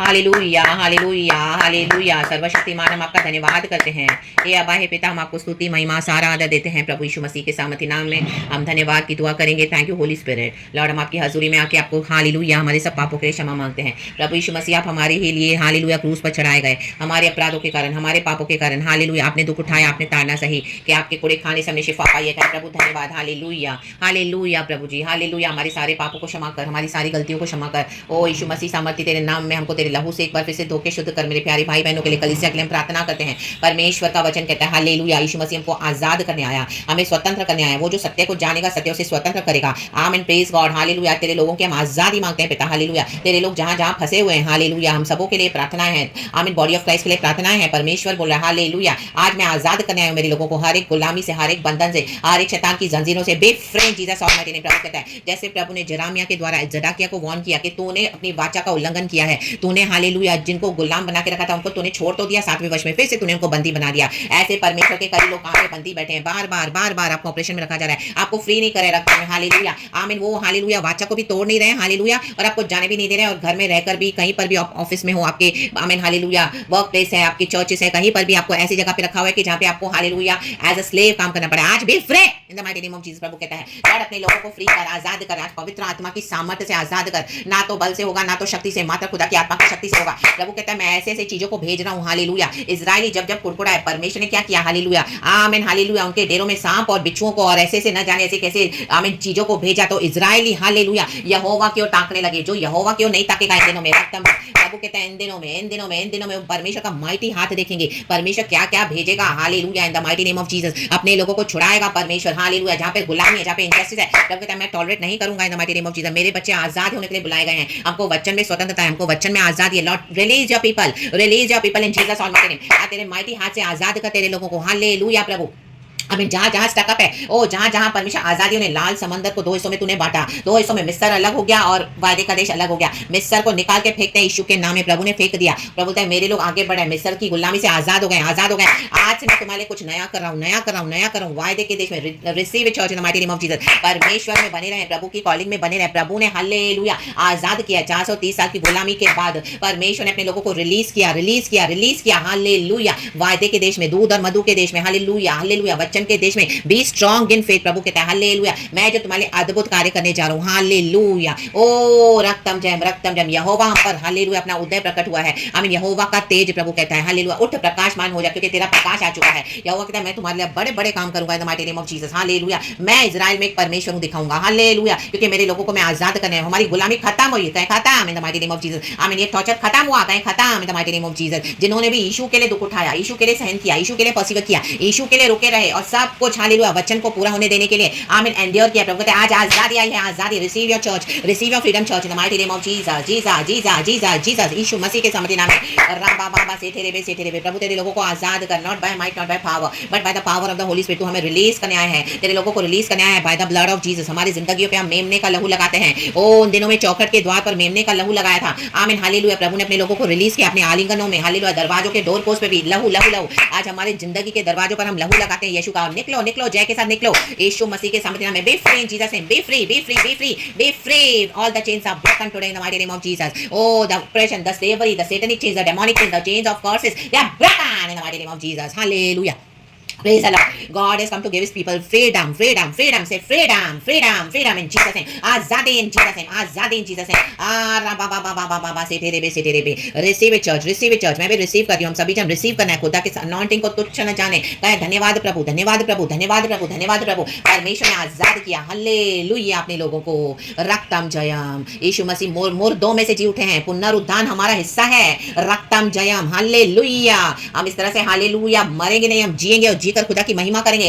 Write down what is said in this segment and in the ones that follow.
Hallelujah hallelujah hallelujah. सर्वशक्तिमान हम आपका धन्यवाद करते हैं। हे अबा हे पिता, हम आपको स्तुति महिमा सारा आदर देते हैं प्रभु यीशु मसीह के सामर्थी नाम में। हम धन्यवाद की दुआ करेंगे। Thank you holy spirit. Lord, हम आपकी हजूरी में आके आपको हालेलुया हमारे सब पापों के लिए क्षमा मांगते हैं। प्रभु यीशु मसीह, आप हमारे ही लिए हालेलुया क्रूस पर चढ़ाए गए, हमारे अपराधों के कारण, हमारे पापों के कारण। हालेलुया, आपने दुख उठाया, आपने ताड़ना सही कि आपके कुड़े खाने से हमने शिफा पाई है। प्रभु धन्यवाद। हालेलुया हालेलुया प्रभु जी। हालेलुया, हमारे सारे पापों को क्षमा कर, हमारी सारी गलतियों को क्षमा कर। ओ यीशु मसीह सामर्थी, तेरे नाम में हमको तेरे लहू से एक बार फिर से धोके शुद्ध कर। मेरे प्यारे भाई बहनों के लिए, कलीसिया के लिए हम प्रार्थना करते हैं। परमेश्वर का वचन कहता है हालेलुया, यीशु मसीह हमको आजाद करने आया, हमें स्वतंत्र करने आया। वो जो सत्य को जानेगा सत्य उसे स्वतंत्र करेगा। आमीन, प्रेज गॉड। हालेलुया, तेरे लोगों की हम आजादी मांगते हैं पिता। हालेलुया, तेरे लोग जहां जहां फंसे हुए हैं, हालेलुया, हम सबों के लिए प्रार्थनाएं हैं। आमीन, बॉडी ऑफ क्राइस्ट के लिए प्रार्थनाएं हैं। परमेश्वर बोल रहा है हालेलुया, आज मैं आजाद करने आया हूं मेरे लोगों को, हर एक गुलामी से, हर एक बंधन से, हर एक शैतान की जंजीरों से। बे फ्री जीसस ऑलमाइटी ने प्रभु कहता है, जैसे प्रभु ने जरामिया के द्वारा जदाकिया को वार्न किया कि तूने अपनी वाचा का उल्लंघन किया है, तूने हालेलुया जिनको गुलाम बना के रखा था उनको तूने छोड़ तो दिया, 7वें वर्ष में फिर से तूने उनको बंदी बना दिया। ऐसे परमेश्वर के कई लोग कहां पे बंदी बैठे हैं, बार बार आपको ऑपरेशन में रखा जा रहा है, आपको फ्री नहीं करे रखा है। हालेलुया आमीन, वो हालेलुया वाचा को भी तोड़ नहीं रहे हैं। हालेलुया, और आपको जाने भी नहीं दे रहे हैं, और घर में रहकर भी, कहीं पर भी ऑफिस में हो आपके, आमीन हालेलुया, वर्क प्लेस है आपकी, चर्चेस है, कहीं पर भी आपको ऐसी जगह पे रखा हुआ है कि जहां पे आपको हालेलुया एज अ स्लेव काम करना पड़ा। आज भी free in the mighty name of Jesus. प्रभु कहता है लॉर्ड, अपने लोगों को फ्री कर, आजाद कर, आज पवित्र आत्मा की सामर्थ्य से आजाद कर। ना तो बल से होगा, ना तो शक्ति से, मात्र खुदा की आत्मा की शक्ति से होगा। प्रभु कहता है मैं ऐसे ऐसे चीजों को भेज रहा हूं। हालेलुया, इजराइली जब जब कुड़कुड़ा है, परमेश्वर ने क्या किया, हालेलुया आमीन हालेलुया, उनके डेरों में सांप और बिच्छुओं को और ऐसे ऐसे न जाने ऐसे कैसे आमीन चीजों को भेजा, तो इजराइली हालेलुया यहोवा की ओर ताकने लगे। जो यहोवा की ओर नहीं ताकेगा इन दिनों में, रक्तम प्रभु कहता है इन दिनों में परमेश्वर का माइटी हाथ देखेंगे। परमेश्वर क्या क्या भेजेगा, hallelujah in the mighty name of Jesus. अपने लोगों को छुड़ाएगा परमेश्वर, हालेलुया, जहां पे गुलामी है, जहां पे इनजस्टिस है, प्रभु कहता है मैं टॉलरेट नहीं करूंगा इन the mighty name of Jesus. मेरे बच्चे आजाद होने के लिए बुलाए गए हैं, हमको वचन में स्वतंत्रता है, हमको वचन में आजादी है। Lord release your people in Jesus almighty name. तेरे माइटी हाथ से आजाद कर तेरे लोगों को। हालेलुया प्रभु अभी जहां जहां स्टकअप है, ओ जहां जहां परमेश्वर आजादियों ने लाल समंदर को 2 हिस्सों में तूने बांटा, 2 हिस्सों में मिस्र अलग हो गया और वायदे का देश अलग हो गया। मिस्र को निकाल के फेंकते हैं यीशु के नाम में, प्रभु ने फेंक दिया। प्रभु बोलता है मेरे लोग आगे बढ़े, मिस्र की गुलामी से आजाद हो गए। आज से मैं तुम्हारे कुछ नया कर रहा हूं वायदे के देश में। Receive it church in the mighty name of Jesus. परमेश्वर में बने रहे, प्रभु की कॉलिंग में बने रहे। प्रभु ने हालेलुया आजाद किया 430 साल की गुलामी के बाद। परमेश्वर ने अपने लोगों को रिलीज किया हालेलुया, वायदे के देश में, दूध और मधु के देश में, हालेलुया हालेलुया, वचन के देश में। Be strong in faith. प्रभु कहता है हालेलुया मैं जो तुम्हारे अद्भुत कार्य करने जा रहा हूं। हालेलुया ओ रक्तम जयम यहोवा हम पर हालेलुया अपना उदय प्रकट हुआ है। आमीन, यहोवा का तेज प्रभु कहता है हालेलुया उठ प्रकाशमान हो जा, क्योंकि तेरा प्रकाश आ चुका है। यहोवा कहता है मैं तुम्हारे लिए बड़े बड़े काम करूंगा इन the mighty name of Jesus. Hallelujah, मैं इजराइल में एक परमेश्वर हूं दिखाऊंगा। हालेलुया, क्योंकि मेरे लोगों को मैं आजाद करने, हमारी गुलामी खत्म हुई, कहीं खत्म इन the mighty name of Jesus. आमीन, ये टॉर्चर खत्म हुआ, कहीं खत्म इन the mighty name of Jesus. जिन्होंने भी यीशु के लिए दुख उठाया, यीशु के लिए सहन किया, यीशु के लिए पर्सिक्यूट किया, यीशु के लिए रुके रहे और सब कुछ हालेलुया वचन को पूरा होने देने के लिए आमीन एंड्योर किया। प्रभु कहते हैं आज आजादी आई है, आजादी। Receive your church, receive your freedom church in the mighty name of Jesus. Jesus Jesus Jesus Jesus यीशु मसीह के सामर्थी नाम में। राबा बाबा से तेरे प्रभु तेरे लोगों को आजाद कर, not by might, not by power, but by the power of the holy spirit. तू हमें रिलीज करने आया है, तेरे लोगों को रिलीज करने आया है by the blood of Jesus. हमारी जिंदगियों पे हम मेमने का लहू लगाते हैं। ओ उन दिनों में चौखट के द्वार पर मेमने का लहू लगाया था। आमीन हालेलुया, प्रभु ने अपने लोगों को रिलीज किया अपने आलिंगनों में। हालेलुया, दरवाजों के डोर पोस्ट पे भी लहू लहू लहू। आज हमारे जिंदगी के दरवाजों पर हम लहू लगाते हैं। यीशु का निकलो निकलो, जय के साथ निकलो यीशु मसीह के सामर्थी नाम में। B free in Jesus name, B free B free B free B free. All the chains are broken today in the mighty name of Jesus. Oh, the oppression, the slavery, the satanic chains, the demonic chains, the chains of curses, they are broken in the mighty name of Jesus. Hallelujah. Praise the Lord. God has come to give his people freedom. Say freedom in Jesus name. Azadi in Jesus name. Azadi in Jesus name. Ba से तेरे बे. Receive it church. मैं भी receive कर रही हूँ। हम सभी जन रिसीव करना है। खुदा के अनॉइंटिंग को तुच्छ न जाने। कहे धन्यवाद प्रभु। परमेश्वर ने आजाद किया। हालेलुया अपने लोगों को। रक्तम जयम यीशु मसीह मोर 2 में से जी उठे हैं। पुनरुत्थान हमारा हिस्सा है। रक्तम जयम हालेलुया। हम इस तरह से हालेलुया मरेंगे नहीं, हम जिएंगे और कर खुदा की महिमा करेंगे।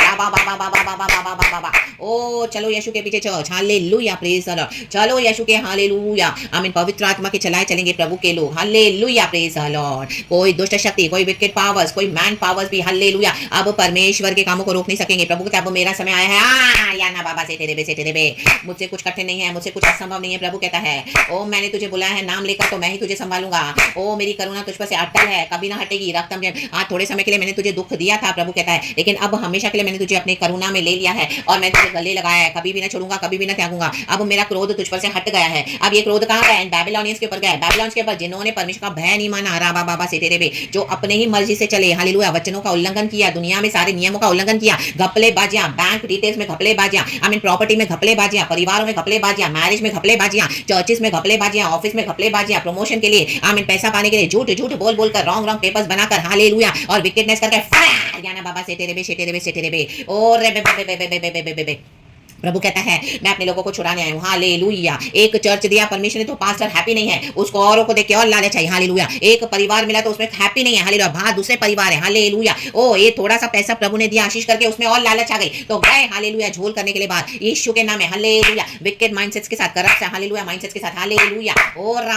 ओ चलो यीशु के पीछे church. Hallelujah, praise the Lord. चलो यीशु के हालेलुया आमीन पवित्र आत्मा के चलाए चलेंगे प्रभु के लोग। Hallelujah, praise the Lord. कोई दुष्ट शक्ति, कोई विकेट पावर्स, कोई मैन पावर्स भी हालेलुया अब परमेश्वर के कामों को रोक नहीं सकेंगे। प्रभु कहता है अब मेरा समय आया है। या ना बाबा से तेरे बे मुझसे कुछ कठिन नहीं है, मुझसे कुछ असंभव नहीं है। प्रभु कहता है ओ मैंने तुझे बुलाया है नाम लेकर, तो मैं ही तुझे संभालूंगा। ओ मेरी करुणा तुझ पर से अटल है, कभी ना हटेगी। रक्तम आज थोड़े समय के लिए मैंने तुझे दुख दिया था, प्रभु कहता है लेकिन अब हमेशा के लिए मैंने तुझे अपने करुणा में ले लिया है और मैं तुझे गले लगाया है, कभी भी ना छोड़ूंगा, कभी भी ना त्यागूंगा। अब मेरा क्रोध तुझ पर से हट गया है। अब ये क्रोध कहाँ गया? बैबिलोनियंस के ऊपर गया, बैबिलोनियंस के ऊपर जिन्होंने परमेश्वर का भय नहीं माना, राबा बाबा से तेरे बे, जो अपने ही मर्जी से चले, हालेलुया, वचनों का उल्लंघन किया, दुनिया में सारे नियमों का उल्लंघन किया, घपले बाजियां, बैंक डिटेल्स में घपले बाजियां, आई मीन प्रॉपर्टी में घपले बाजियां, परिवारों में घपले बाजियां, मैरिज में घपले बाजियां, चर्चिस में घपले बाजियां, ऑफिस में घपले बाजियां, प्रमोशन के लिए, आई मीन पैसा पाने के लिए झूठ झूठ बोल बोल कर, रॉन्ग पेपर्स बनाकर, हालेलुया, और विकेटनेस करके फायर, याना बाबा से तेरे बे, से तेरे बे, से तेरे बे, और रे बे बे बे बे बे बे बे बे। प्रभु कहता है मैं अपने लोगों को छुड़ाने आया हूँ, हालेलुया। एक चर्च दिया परमेश्वर ने तो पास्टर हैप्पी नहीं है, उसको औरों को देख के और लालच चाहिए, हालेलुया। एक परिवार मिला तो उसमें हैप्पी नहीं है, हालेलुया, बाहर दूसरे परिवार है, हालेलुया। ओ ये थोड़ा सा पैसा प्रभु ने दिया आशीष करके, उसमें और लालच आ गई तो गए, हालेलुया, झोल करने के लिए बाद यीशु के नाम में, हालेलुया, विकेट माइंडसेट्स के साथ, करप्ट, हालेलुया, माइंडसेट्स के साथ, हालेलुया। और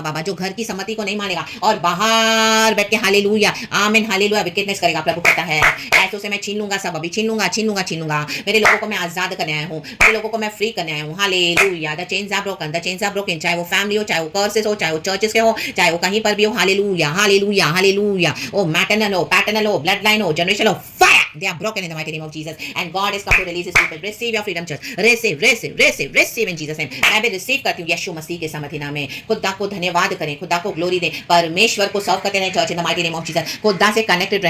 बाबा जो घर की सम्मति को नहीं मानेगा और बाहर बैठ के, हालेलुया, आमीन, हालेलुया, विकेटनेस करेगा, प्रभु कहता है ऐसों से मैं छीन लूंगा सब, अभी छीन लूंगा। मेरे लोगों को मैं आजाद करने आया हूँ, मेरे लोगों को मैं फ्री करने आया हूँ, hallelujah. The chains are broken, चाहे वो फैमिली हो, चाहे वो कर्सेस हो, चाहे वो चर्चेस के हो, चाहे वो कहीं पर भी हो, हालेलुया। ओ मैटरनल हो, पैटर्नल हो, ब्लड लाइन हो, जनरेशन हो, fire, they are broken in the mighty name of Jesus and God is come to release his people. Receive your freedom, church. receive in Jesus name. मैं भी receive करती हूँ यीशु मसीह के सामर्थ्य नाम में। खुदा को धन्यवाद करें, खुदा को ग्लोरी दें, परमेश्वर को सर्व करते रहें, church in the mighty name of Jesus. खुदा से कनेक्टेड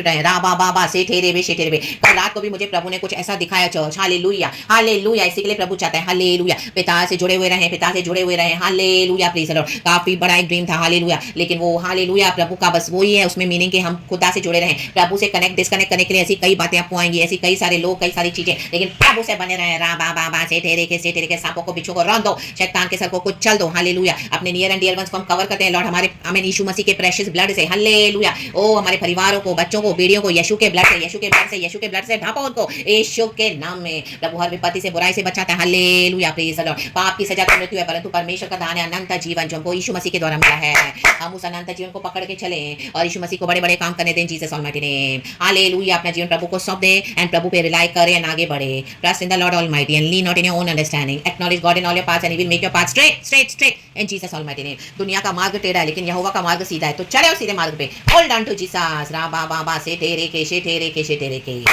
रहें, राबा बाबा से ठेरे वे। कल रात को भी मुझे प्रभु ने कुछ ऐसा दिखाया, चर्च, हालेलुया, इसी के लिए प्रभु चाहता है, हालेलुया, पिता से जुड़े हुए रहें, हालेलुया, प्लीज लॉर्ड। काफी बड़ा एक ड्रीम था, हालेलुया, लेकिन वो हालेलुया प्रभु का बस वही है, उसमें मीनिंग कि हम खुदा से जुड़े रहें, प्रभु से कनेक्ट डिस्कनेक्ट करने के लिए ऐसी कई बातें आपको आएंगी, ऐसी कई सारे लोग, कई सारी चीजें, लेकिन प्रभु से बने रहे, राबा बाबा से तेरे के सांपों को, बिच्छू को रौंद दो, शैतान के सर को कुचल दो, हालेलुया। अपने नियर एंड डियर वंस को हम कवर करते हैं लॉर्ड, हमारे आमीन, यीशु मसीह के प्रेशियस ब्लड से, हालेलुया। ओ हमारे परिवारों को, बच्चों को, बीड़ियों को यीशु के ब्लड से ढांपो उनको, यीशु के नाम में। प्रभु हर विपत्ति से, बुराई से बचाता है, हालेलुया, प्रेज द लॉर्ड। पाप की सजा तो मृत्यु है, परंतु परमेश्वर का दान है अनंत जीवन, जो हमको यीशु मसीह के द्वारा मिला है। हम उस अनंत जीवन को पकड़ के चलें और यीशु मसीह को बड़े बड़े काम करने दें, जीसस ऑलमाइटी नेम, हालेलुया। अपना जीवन प्रभु को सौंप दे एंड प्रभु पे रिलाई करें एंड आगे बढ़े। Trust in the Lord almighty and lean not in your own understanding, acknowledge God in all your paths and he will make your path straight in Jesus almighty name. दुनिया का मार्ग टेढ़ा है, लेकिन यहोवा का मार्ग सीधा है, तो चले उस सीधे मार्ग पे। होल्ड ऑन टू जीसस, राबा बाबा से तेरे के।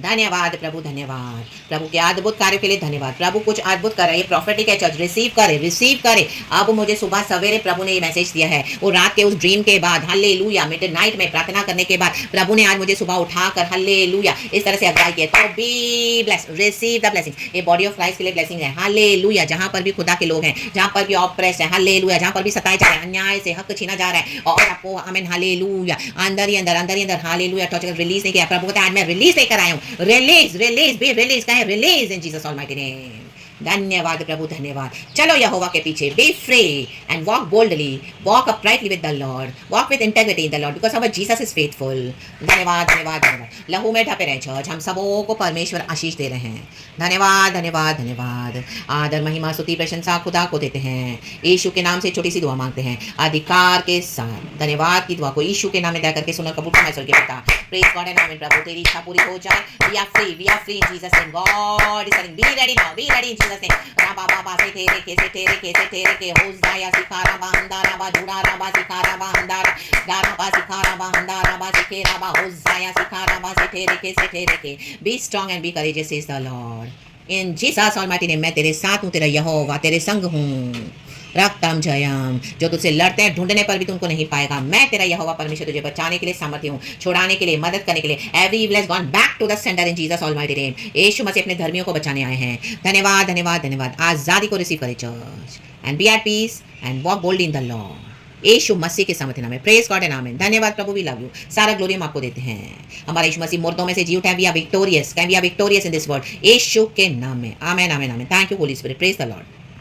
धन्यवाद प्रभु, धन्यवाद प्रभु के अद्भुत कार्यों के लिए, धन्यवाद प्रभु, कुछ अद्भुत कर रहे हैं, प्रॉफिटिक है चर्च, रिसीव करे। अब मुझे सुबह सवेरे प्रभु ने ये मैसेज दिया है, वो रात के उस ड्रीम के बाद, हालेलुया, मिडनाइट में प्रार्थना करने के बाद प्रभु ने आज मुझे सुबह उठाकर, हालेलुया, इस तरह से अगुवाई किया। तो be bless, receive the blessing. ये बॉडी ऑफ क्राइस्ट के लिए ब्लेसिंग है, हालेलुया। जहां पर भी खुदा के लोग हैं, जहां पर भी ऑप्रेस्ड है, हालेलुया, जहां पर भी सताए जा रहे हैं, अन्याय से हक छीना जा रहा है, और आपको आमीन, हालेलुया, अंदर ही अंदर, हालेलुया, टॉर्चर रिलीज नहीं किया, प्रभु कहता है आज मैं रिलीज लेकर आया हूं, release in Jesus almighty name. धन्यवाद प्रभु, धन्यवाद। चलो यहोवा के पीछे, be free and walk boldly, walk uprightly with the lord, walk with integrity in the lord, because our Jesus is faithful. धन्यवाद। लहू में ढपे रहे चर्च, हम सबों को परमेश्वर आशीष दे रहे हैं। धन्यवाद। आदर, महिमा, स्तुति, प्रशंसा खुदा को देते हैं। यीशु के नाम से छोटी सी दुआ मांगते हैं अधिकार के साथ। धन्यवाद की दुआ को यीशु के नाम में दया करके सुनकर कबूल करना के पिता। प्रेज गॉड एंड आमीन। प्रभु तेरी इच्छा पूरी हो जाए। We are free in Jesus name. God is coming, be ready now, be ready in Jesus name. राबा बाबा से तेरे के होज़ाया सिखारा बांदारा बा जुड़ारा बा सिखारा बांदारा दारा बा सिखारा बांदारा बा सिखेरा बा होज़ाया सिखारा बा से तेरे के। B strong and be courageous is the Lord. In Jesus almighty name. मैं तेरे साथ हूँ, तेरा यहोवा तेरे संग हूँ। रक्तम जयम। जो तुझसे लड़ते हैं, ढूंढने पर भी तुमको नहीं पाएगा। मैं तेरा यहोवा परमेश्वर तुझे बचाने के लिए सामर्थ्य हूँ, छुड़ाने के लिए, मदद करने के लिए। Every evil has gone back to the centre in Jesus almighty name. यीशु मसीह अपने धर्मियों को बचाने आए हैं। धन्यवाद। आजादी को रिसीव करें church and be at peace and walk boldly in the lord. यीशु मसीह के सामर्थ्य नाम है। प्रेज गॉड एंड आमीन। धन्यवाद प्रभु, वी लव यू। सारा ग्लोरी हम आपको देते हैं। हमारा यीशु मसीह मुर्दों में से जी उठा है। We are victorious in this world. यीशु के नाम में आमीन। Thank you holy spirit. Praise the Lord.